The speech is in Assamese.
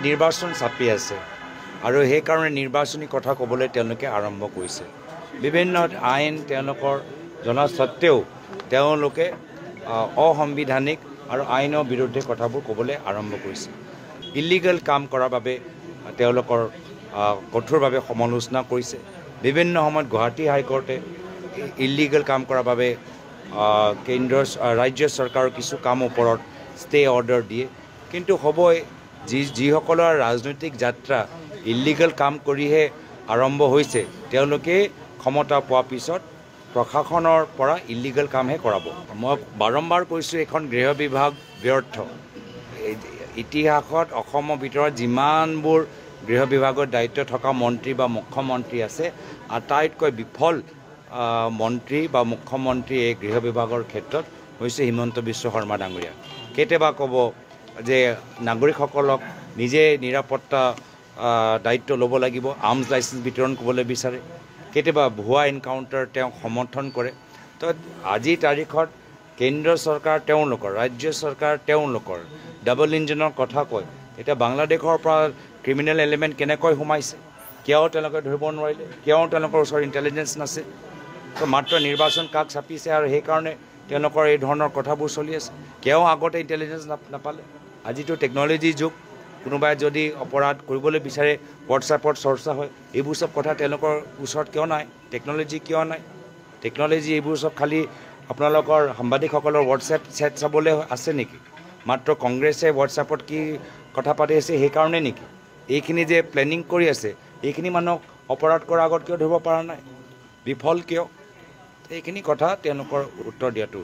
নিৰ্বাচন চাপি আছে আৰু সেইকাৰণে নিৰ্বাচনী কথা ক'বলৈ তেওঁলোকে আৰম্ভ কৰিছে। বিভিন্ন আইন তেওঁলোকৰ জনা সত্ত্বেও তেওঁলোকে অসাংবিধানিক আৰু আইনৰ বিৰুদ্ধে কথাবোৰ ক'বলৈ আৰম্ভ কৰিছে। ইলিগেল কাম কৰাৰ বাবে তেওঁলোকৰ কঠোৰভাৱে সমালোচনা কৰিছে। বিভিন্ন সময়ত গুৱাহাটী হাইকোৰ্টে ইলিগেল কাম কৰাৰ বাবে ৰাজ্য চৰকাৰৰ কিছু কামৰ ওপৰত ষ্টে অৰ্ডাৰ দিয়ে। কিন্তু হ'বই যিসকলৰ ৰাজনৈতিক যাত্ৰা ইলিগেল কাম কৰিহে আৰম্ভ হৈছে, তেওঁলোকে ক্ষমতা পোৱাৰ পিছত প্ৰশাসনৰ পৰা ইলিগেল কামহে কৰাব। মই বাৰম্বাৰ কৈছোঁ, এইখন গৃহ বিভাগ ব্যৰ্থ। ইতিহাসত অসমৰ ভিতৰত যিমানবোৰ গৃহ বিভাগৰ দায়িত্ব থকা মন্ত্ৰী বা মুখ্যমন্ত্ৰী আছে, আটাইতকৈ বিফল মন্ত্ৰী বা মুখ্যমন্ত্ৰী এই গৃহ বিভাগৰ ক্ষেত্ৰত হৈছে হিমন্ত বিশ্ব শৰ্মা ডাঙৰীয়া। কেতিয়াবা ক'ব যে নাগৰিকসকলক নিজে নিৰাপত্তা দায়িত্ব ল'ব লাগিব, আৰ্মছ লাইচেন্স বিতৰণ কৰিবলৈ বিচাৰে। কেতিয়াবা ভুৱা এনকাউণ্টাৰ তেওঁক সমৰ্থন কৰে। তো আজিৰ তাৰিখত কেন্দ্ৰ চৰকাৰ তেওঁলোকৰ, ৰাজ্য চৰকাৰ তেওঁলোকৰ, ডাবল ইঞ্জিনৰ কথা কয়। এতিয়া বাংলাদেশৰ পৰা ক্ৰিমিনেল এলিমেণ্ট কেনেকৈ সোমাইছে, কিয় তেওঁলোকে ধৰিব নোৱাৰিলে, কিয় তেওঁলোকৰ ওচৰত ইণ্টেলিজেঞ্চ নাছিল। তো মাত্ৰ নিৰ্বাচন কাষ চাপিছে আৰু সেইকাৰণে তেওঁলোকৰ এই ধৰণৰ কথাবোৰ চলি আছে। কিয় আগতে ইণ্টেলিজেঞ্চ নাপালে? আজিতো টেকন'লজিৰ যুগ। কোনোবাই যদি অপৰাধ কৰিবলৈ বিচাৰে, হোৱাটছএপত চৰ্চা হয়। এইবোৰ চব কথা তেওঁলোকৰ ওচৰত কিয় নাই? টেকন'লজি কিয় নাই? টেকন'লজি এইবোৰ চব খালী আপোনালোকৰ সাংবাদিকসকলৰ হোৱাটছএপ চেট চাবলৈ আছে নেকি? মাত্ৰ কংগ্ৰেছে হোৱাটছএপত কি কথা পাতি আছে সেইকাৰণে নেকি? এইখিনি যে প্লেনিং কৰি আছে, এইখিনি মানুহক অপৰাধ কৰাৰ আগত কিয় ধৰিব পৰা নাই? বিফল কিয়? এইখিনি কথা তেওঁলোকৰ উত্তৰ দিয়াটো